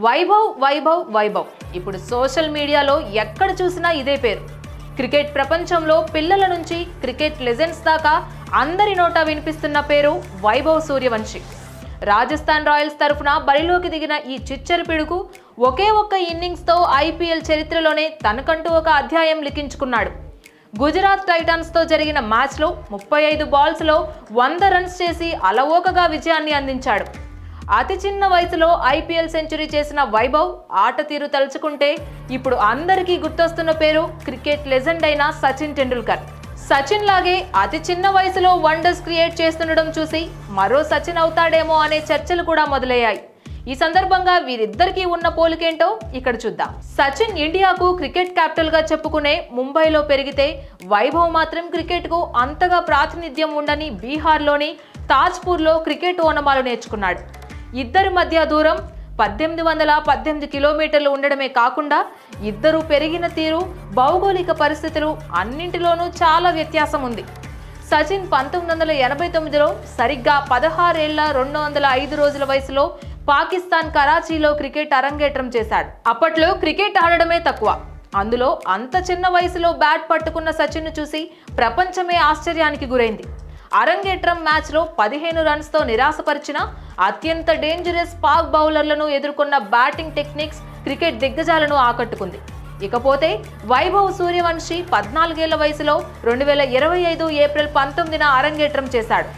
వైభవ్ వైభవ్ వైభవ్ ఇప్పుడు సోషల్ మీడియాలో ఎక్కడ చూసినా ఇదే పేరు. క్రికెట్ ప్రపంచంలో పిల్లల నుంచి క్రికెట్ లెజెండ్స్ దాకా అందరి నోటా వినిపిస్తున్న పేరు వైభవ్ సూర్యవంశీ. రాజస్థాన్ రాయల్స్ తరఫున బరిలోకి దిగిన ఈ చిచ్చరి పిడుగు ఒకే ఒక్క ఇన్నింగ్స్తో ఐపీఎల్ చరిత్రలోనే తనకంటూ ఒక అధ్యాయం లిఖించుకున్నాడు. గుజరాత్ టైటాన్స్తో జరిగిన మ్యాచ్లో 35 బాల్స్లో 100 రన్స్ చేసి అలవోకగా విజయాన్ని అందించాడు. అతి చిన్న వయసులో ఐపీఎల్ సెంచరీ చేసిన వైభవ్ ఆట తీరు తలుచుకుంటే ఇప్పుడు అందరికీ గుర్తొస్తున్న పేరు క్రికెట్ లెజెండ్ అయిన సచిన్ టెండూల్కర్. సచిన్ లాగే అతి చిన్న వయసులో వండర్స్ క్రియేట్ చేస్తుండడం చూసి మరో సచిన్ అవుతాడేమో అనే చర్చలు కూడా మొదలయ్యాయి. ఈ సందర్భంగా వీరిద్దరికీ ఉన్న పోలికేంటో ఇక్కడ చూద్దాం. సచిన్ ఇండియాకు క్రికెట్ క్యాపిటల్ గా చెప్పుకునే ముంబైలో పెరిగితే వైభవ్ మాత్రం క్రికెట్ కు అంతగా ప్రాతినిధ్యం ఉండని బీహార్లోని తాజ్పూర్లో క్రికెట్ ఓనమాలు నేర్చుకున్నాడు. ఇద్దరి మధ్య దూరం 1818 కిలోమీటర్లు ఉండడమే కాకుండా ఇద్దరు పెరిగిన తీరు, భౌగోళిక పరిస్థితులు అన్నింటిలోనూ చాలా వ్యత్యాసం ఉంది. సచిన్ 1989లో సరిగ్గా 16 ఏళ్ల 205 రోజుల వయసులో పాకిస్తాన్ కరాచీలో క్రికెట్ అరంగేట్రం చేశాడు. అప్పట్లో క్రికెట్ ఆడడమే తక్కువ, అందులో అంత చిన్న వయసులో బ్యాట్ పట్టుకున్న సచిన్ను చూసి ప్రపంచమే ఆశ్చర్యానికి గురైంది. అరంగేట్రం మ్యాచ్లో 15 రన్స్తో నిరాశపరిచిన అత్యంత డేంజరస్ పాక్ బౌలర్లను ఎదుర్కొన్న బ్యాటింగ్ టెక్నిక్స్ క్రికెట్ దిగ్గజాలను ఆకట్టుకుంది. ఇకపోతే వైభవ్ సూర్యవంశీ 14 ఏళ్ల వయసులో 2025 ఏప్రిల్ 19న అరంగేట్రం చేశాడు.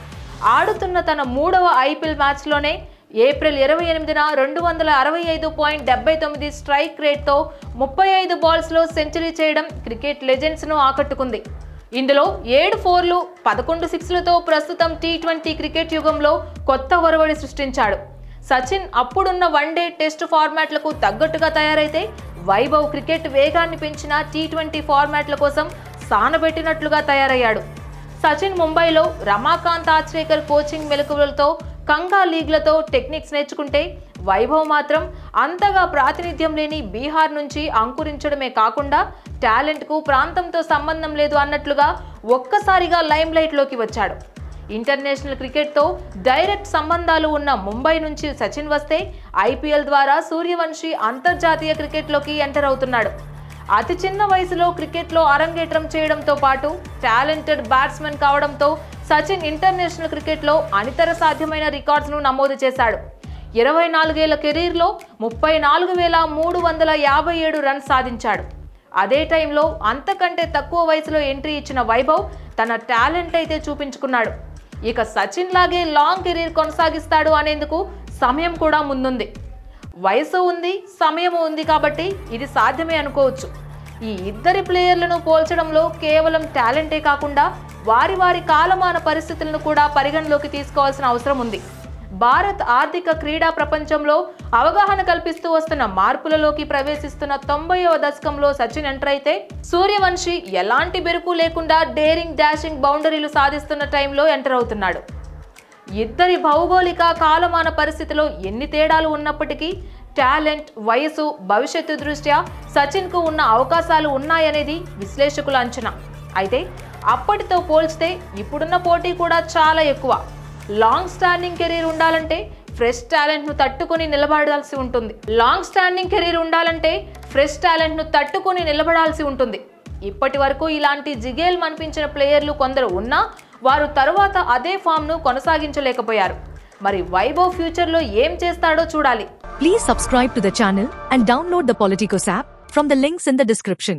ఆడుతున్న తన 3వ ఐపీఎల్ మ్యాచ్లోనే ఏప్రిల్ 28న 265.79 స్ట్రైక్ రేట్తో 35 బాల్స్లో సెంచరీ చేయడం క్రికెట్ లెజెండ్స్ను ఆకట్టుకుంది. ఇందులో 7 4లు 11 6లతో ప్రస్తుతం టీ20 క్రికెట్ యుగంలో కొత్త ఒరవడి సృష్టించాడు. సచిన్ అప్పుడున్న వన్డే టెస్ట్ ఫార్మాట్లకు తగ్గట్టుగా తయారైతే వైభవ్ క్రికెట్ వేగాన్ని పెంచిన టీ20 ఫార్మాట్ల కోసం సానబెట్టినట్లుగా తయారయ్యాడు. సచిన్ ముంబైలో రమాకాంత్ ఆచ్రేకర్ కోచింగ్ మెలకువలతో కంగా లీగ్లతో టెక్నిక్స్ నేర్చుకుంటే వైభవ్ మాత్రం అంతగా ప్రాతినిధ్యం లేని బీహార్ నుంచి అంకురించడమే కాకుండా టాలెంట్కు ప్రాంతంతో సంబంధం లేదు అన్నట్లుగా ఒక్కసారిగా లైమ్ లైట్లోకి వచ్చాడు. ఇంటర్నేషనల్ క్రికెట్తో డైరెక్ట్ సంబంధాలు ఉన్న ముంబై నుంచి సచిన్ వస్తే ఐపీఎల్ ద్వారా సూర్యవంశీ అంతర్జాతీయ క్రికెట్లోకి ఎంటర్ అవుతున్నాడు. అతి చిన్న వయసులో క్రికెట్లో అరంగేట్రం చేయడంతో పాటు టాలెంటెడ్ బ్యాట్స్మెన్ కావడంతో సచిన్ ఇంటర్నేషనల్ క్రికెట్లో అనితర సాధ్యమైన రికార్డ్స్ను నమోదు చేశాడు. 24 ఏళ్ల కెరీర్లో 34,357 రన్స్ సాధించాడు. అదే టైంలో అంతకంటే తక్కువ వయసులో ఎంట్రీ ఇచ్చిన వైభవ్ తన టాలెంట్ అయితే చూపించుకున్నాడు. ఇక సచిన్ లాగే లాంగ్ కెరీర్ కొనసాగిస్తాడు అనేందుకు సమయం కూడా ముందుంది. వయసు ఉంది, సమయం ఉంది కాబట్టి ఇది సాధ్యమే అనుకోవచ్చు. ఈ ఇద్దరి ప్లేయర్లను పోల్చడంలో కేవలం టాలెంటే కాకుండా వారి వారి కాలమాన పరిస్థితులను కూడా పరిగణలోకి తీసుకోవాల్సిన అవసరం ఉంది. భారత్ ఆర్థిక క్రీడా ప్రపంచంలో అవగాహన కల్పిస్తూ వస్తున్న మార్పులలోకి ప్రవేశిస్తున్న 90వ దశకంలో సచిన్ ఎంటర్ అయితే సూర్యవంశీ ఎలాంటి బెరుకు లేకుండా డేరింగ్ డాషింగ్ బౌండరీలు సాధిస్తున్న టైంలో ఎంటర్ అవుతున్నాడు. ఇద్దరి భౌగోళిక కాలమాన పరిస్థితిలో ఎన్ని తేడాలు ఉన్నప్పటికీ టాలెంట్, వయసు, భవిష్యత్తు దృష్ట్యా సచిన్కు ఉన్న అవకాశాలు ఉన్నాయనేది విశ్లేషకుల అంచనా. అయితే అప్పటితో పోల్చితే ఇప్పుడున్న పోటీ కూడా చాలా ఎక్కువ. లాంగ్ స్టాండింగ్ కెరీర్ ఉండాలంటే ఫ్రెష్ టాలెంట్ను తట్టుకుని నిలబడాల్సి ఉంటుంది. ఇప్పటి వరకు ఇలాంటి జిగేల్ మనిపించిన ప్లేయర్లు కొందరు ఉన్నా వారు తరువాత అదే ఫామ్ను కొనసాగించలేకపోయారు. మరి వైభవ్ ఫ్యూచర్లో ఏం చేస్తాడో చూడాలి. Please subscribe to the channel and download the Politicos app from the links in the description.